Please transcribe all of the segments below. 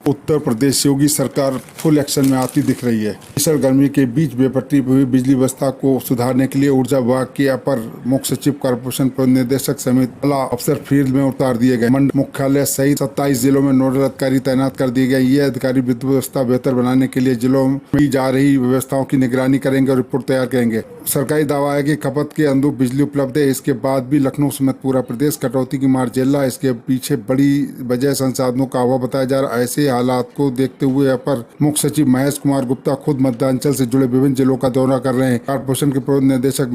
उत्तर प्रदेश योगी सरकार full action में आती दिख रही है। भीषण गर्मी के बीच बेपटरी हुई बिजली व्यवस्था को सुधारने के लिए ऊर्जा विभाग के अपर मुख्य सचिव, कॉर्पोरेशन निदेशक समेत आला अफसर फील्ड में उतार दिए गए। मंडल मुख्यालय सहित 27 जिलों में नोडल अधिकारी तैनात कर दिए गए। ये अधिकारी विद्युत व्यवस्था बेहतर बनाने के लिए जिलों में की जा रही व्यवस्थाओं की निगरानी करेंगे और रिपोर्ट तैयार करेंगे। सरकारी दावा है कि खपत के अनुरूप बिजली उपलब्ध है। इसके बाद भी लखनऊ समेत पूरा प्रदेश कटौती की मार झेल रहा है। इसके पीछे बड़ी वजह संसाधनों का अभाव बताया जा रहा है। ऐसे हालात को देखते हुए अपर मुख्य सचिव महेश कुमार गुप्ता खुद मध्यांचल से जुड़े विभिन्न जिलों का दौरा कर रहे हैं। कॉर्पोरेशन के पूर्व निदेशक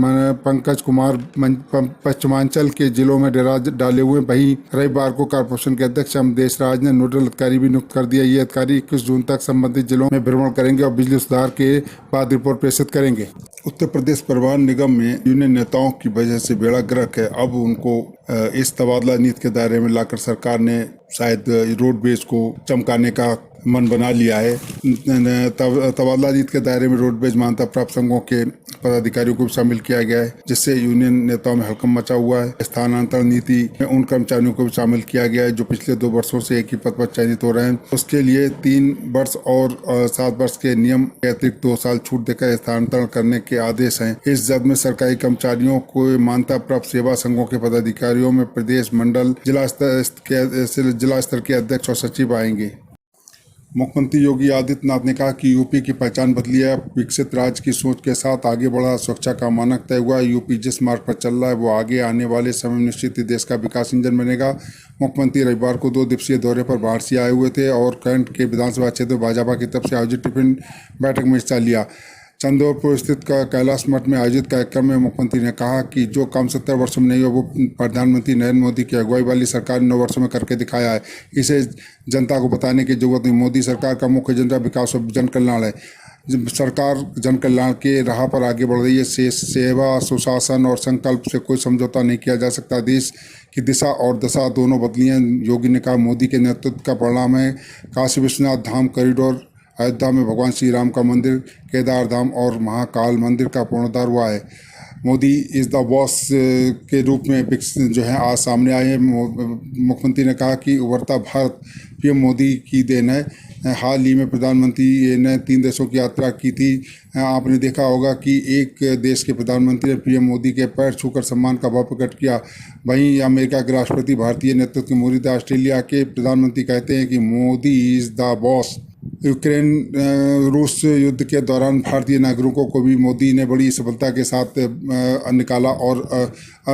पंकज कुमार पश्चिमांचल के जिलों में डेरा डाले हुए। वहीं रविवार को कॉर्पोरेशन के अध्यक्ष अमदेश राज ने नोडल अधिकारी भी नियुक्त कर दिया। ये अधिकारी 21 जून तक संबंधित जिलों में भ्रमण करेंगे और बिजली सुधार के बाद रिपोर्ट प्रेषित करेंगे। उत्तर प्रदेश परिवहन निगम में यूनियन नेताओं की वजह से बेड़ा गर्क है। अब उनको इस तबादला नीति के दायरे में लाकर सरकार ने शायद रोडवेज को चमकाने का मन बना लिया है। तबादला नीति के दायरे में रोडवेज मान्यता प्राप्त संघों के पदाधिकारियों को भी शामिल किया गया है, जिससे यूनियन नेताओं में हड़कंप मचा हुआ है। स्थानांतरण नीति में उन कर्मचारियों को भी शामिल किया गया है जो पिछले 2 वर्षों से एक ही पद पर चयनित हो रहे हैं। उसके लिए 3 वर्ष और 7 वर्ष के नियम के अतिरिक्त 2 साल छूट देकर स्थानांतरण करने के आदेश हैं। इस जद में सरकारी कर्मचारियों को मान्यता प्राप्त सेवा संघों के पदाधिकारियों में प्रदेश, मंडल, जिला स्तर के अध्यक्ष और सचिव आएंगे। मुख्यमंत्री योगी आदित्यनाथ ने कहा कि यूपी की पहचान बदली है। विकसित राज्य की सोच के साथ आगे बढ़ा, सुरक्षा का मानक तय हुआ। यूपी जिस मार्ग पर चल रहा है वो आगे आने वाले समय में निश्चित ही देश का विकास इंजन बनेगा। मुख्यमंत्री रविवार को 2 दिवसीय दौरे पर वाराणसी आए हुए थे और कैंट के विधानसभा क्षेत्र में भाजपा की तरफ से आयोजित टिफिन बैठक में हिस्सा लिया। चंदौरपुर स्थित कैलाश मठ में आयोजित कार्यक्रम में मुख्यमंत्री ने कहा कि जो काम 70 वर्षों में नहीं हुआ वो प्रधानमंत्री नरेंद्र मोदी की अगुवाई वाली सरकार ने 9 वर्षों में करके दिखाया है। इसे जनता को बताने की जरूरत नहीं। मोदी सरकार का मुख्य एजेंडा विकास और जन कल्याण है। सरकार जन कल्याण के राह पर आगे बढ़ रही है। सेवा, सुशासन और संकल्प से कोई समझौता नहीं किया जा सकता। देश की दिशा और दशा दोनों बदली हैं। योगी ने कहा मोदी के नेतृत्व का परिणाम है काशी विश्वनाथ धाम कॉरिडोर, अयोध्या में भगवान श्री राम का मंदिर, केदार धाम और महाकाल मंदिर का पुनरुद्धार हुआ है। मोदी इज द बॉस के रूप में जो है आज सामने आए हैं। मुख्यमंत्री ने कहा कि उभरता भारत पीएम मोदी की देन है। हाल ही में प्रधानमंत्री ने 3 देशों की यात्रा की थी। आपने देखा होगा कि एक देश के प्रधानमंत्री ने पीएम मोदी के पैर छूकर सम्मान का भाव प्रकट किया। वहीं अमेरिका के राष्ट्रपति भारतीय नेतृत्व की मौजूदा ऑस्ट्रेलिया के प्रधानमंत्री कहते हैं कि Modi is the boss. Ukraine रूस युद्ध के दौरान भारतीय नागरिकों को भी मोदी ने बड़ी सफलता के साथ निकाला और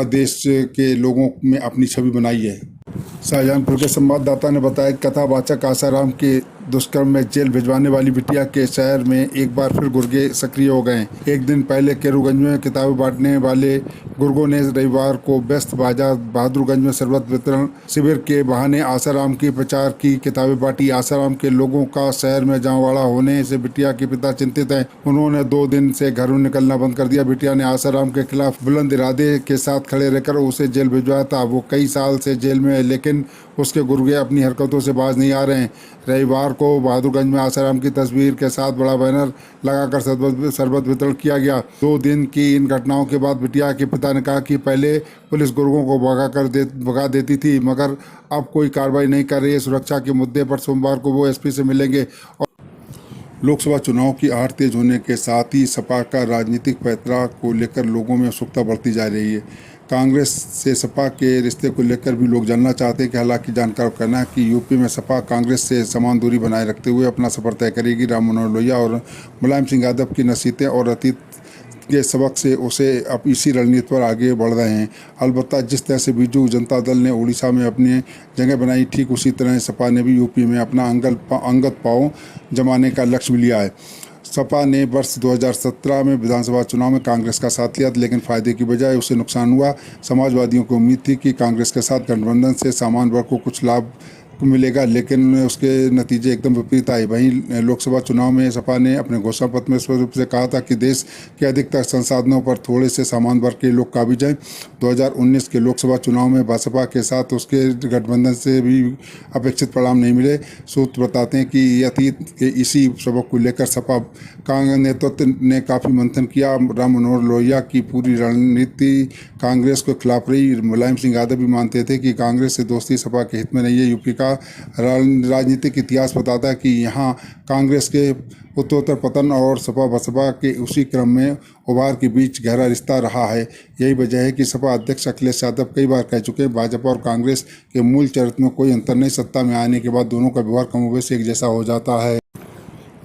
देश के लोगों में अपनी छवि बनाई है। शाहजहांपुर के संवाददाता ने बताया कि कथावाचक आसाराम के दुष्कर्म में जेल भिजवाने वाली बिटिया के शहर में एक बार फिर गुर्गे सक्रिय हो गए। एक दिन पहले केरूगंज में किताबें बांटने वाले गुर्गों ने रविवार को व्यस्त बाजार बहादुरगंज में शरबत वितरण शिविर के बहाने आसाराम की प्रचार की किताबें बांटी। आसाराम के लोगों का शहर में जांवाड़ा होने से बिटिया के पिता चिंतित हैं। उन्होंने 2 दिन से घरों निकलना बंद कर दिया। बिटिया ने आसाराम के खिलाफ बुलंद इरादे के साथ खड़े रहकर उसे जेल भिजवाया था। वो कई साल से जेल में है, लेकिन उसके गुर्गे अपनी हरकतों से बाज नहीं आ रहे हैं। रविवार को बहादुरगंज में आसाराम की तस्वीर के साथ बड़ा बैनर लगाकर शरबत वितरण किया गया। 2 दिन की इन घटनाओं के बाद बिटिया के पिता ने कहा कि पहले पुलिस गुर्गों को भगा देती थी, मगर अब कोई कार्रवाई नहीं कर रही है। सुरक्षा के मुद्दे पर सोमवार को वो एसपी से मिलेंगे। लोकसभा चुनाव की आहट तेज होने के साथ ही सपा का राजनीतिक पैंतरा को लेकर लोगों में उत्सुकता बढ़ती जा रही है। कांग्रेस से सपा के रिश्ते को लेकर भी लोग जानना चाहते हैं कि हालांकि जानकार कहना है कि यूपी में सपा कांग्रेस से समान दूरी बनाए रखते हुए अपना सफर तय करेगी। राम मनोहर लोहिया और मुलायम सिंह यादव की नसीहतें और अतीत के सबक से उसे अब इसी रणनीति पर आगे बढ़ रहे हैं। अलबत्ता जिस तरह से बीजू जनता दल ने उड़ीसा में अपनी जगह बनाई, ठीक उसी तरह सपा ने भी यूपी में अपना अंगत पांव जमाने का लक्ष्य भी लिया है। सपा ने वर्ष 2017 में विधानसभा चुनाव में कांग्रेस का साथ लिया, लेकिन फायदे की बजाय उसे नुकसान हुआ। समाजवादियों को उम्मीद थी कि कांग्रेस के साथ गठबंधन से सामान्य वर्ग को कुछ लाभ मिलेगा, लेकिन उसके नतीजे एकदम विपरीत आए। वहीं लोकसभा चुनाव में सपा ने अपने घोषणा पत्र में स्पष्ट रूप से कहा था कि देश के अधिकतर संसाधनों पर थोड़े से सामान्य वर्ग के लोग काबिज हैं। 2019 के लोकसभा चुनाव में बसपा के साथ उसके गठबंधन से भी अपेक्षित परिणाम नहीं मिले। सूत्र बताते हैं कि अतीत के इसी सबक को लेकर सपा कांग्रेस नेतृत्व ने काफ़ी मंथन किया। राम मनोहर लोहिया की पूरी रणनीति कांग्रेस के खिलाफ रही। मुलायम सिंह यादव भी मानते थे कि कांग्रेस से दोस्ती सपा के हित में नहीं है। यूपी का का राजनीतिक इतिहास बताता है कि यहाँ कांग्रेस के उत्तरोत्तर पतन और सपा बसपा के उसी क्रम में उभार के बीच गहरा रिश्ता रहा है। यही वजह है कि सपा अध्यक्ष अखिलेश यादव कई बार कह चुके हैं भाजपा और कांग्रेस के मूल चरित्र में कोई अंतर नहीं, सत्ता में आने के बाद दोनों का व्यवहार कमोबेश एक जैसा हो जाता है।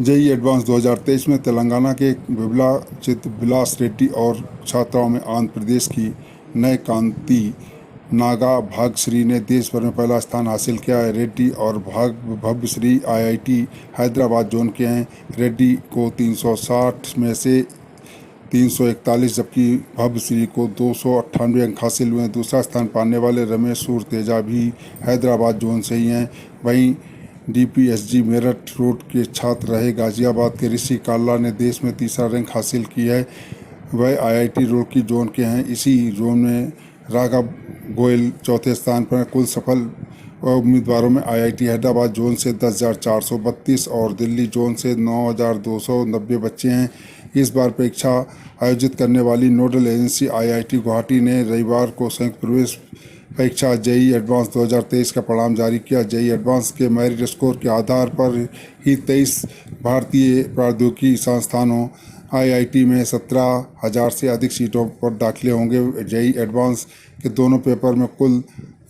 जेईई एडवांस 2023 में तेलंगाना के विबला चित्तविलास रेड्डी और छात्राओं में आंध्र प्रदेश की नए कांति नागा भाग्यश्री ने देश भर में पहला स्थान हासिल किया है। रेड्डी और भव्यश्री आईआईटी हैदराबाद जोन के हैं। रेड्डी को 360 में से 341 जबकि भव्यश्री को 298 अंक हासिल हुए। दूसरा स्थान पाने वाले रमेश सूरतेजा भी हैदराबाद जोन से ही हैं। वहीं डीपीएसजी मेरठ रोड के छात्र रहे गाजियाबाद के ऋषि काल्ला ने देश में तीसरा रैंक हासिल की है। वह आईआईटी रुड़की जोन के हैं। इसी जोन में राघव गोयल चौथे स्थान पर। कुल सफल उम्मीदवारों में आईआईटी हैदराबाद जोन से 10,432 और दिल्ली जोन से 9,290 बच्चे हैं। इस बार परीक्षा आयोजित करने वाली नोडल एजेंसी आईआईटी गुवाहाटी ने रविवार को संयुक्त प्रवेश परीक्षा जेईई एडवांस 2023 का परिणाम जारी किया। जेईई एडवांस के मेरिट स्कोर के आधार पर ही 23 भारतीय प्रौद्योगिकी संस्थानों आईआईटी में 17,000 से अधिक सीटों पर दाखिले होंगे। जेईई एडवांस के दोनों पेपर में कुल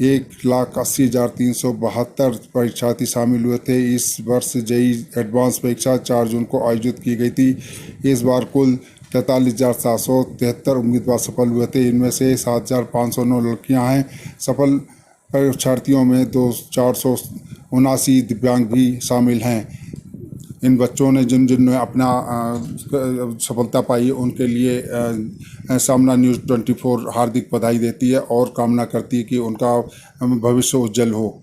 1,80,372 परीक्षार्थी शामिल हुए थे। इस वर्ष जेईई एडवांस परीक्षा 4 जून को आयोजित की गई थी। इस बार कुल 43,773 उम्मीदवार सफल हुए थे। इनमें से 7,509 लड़कियां हैं। सफल परीक्षार्थियों में 479 दिव्यांग भी शामिल हैं। इन बच्चों ने जिन्होंने अपना सफलता पाई उनके लिए सामना न्यूज़ 24 हार्दिक बधाई देती है और कामना करती है कि उनका भविष्य उज्जवल हो।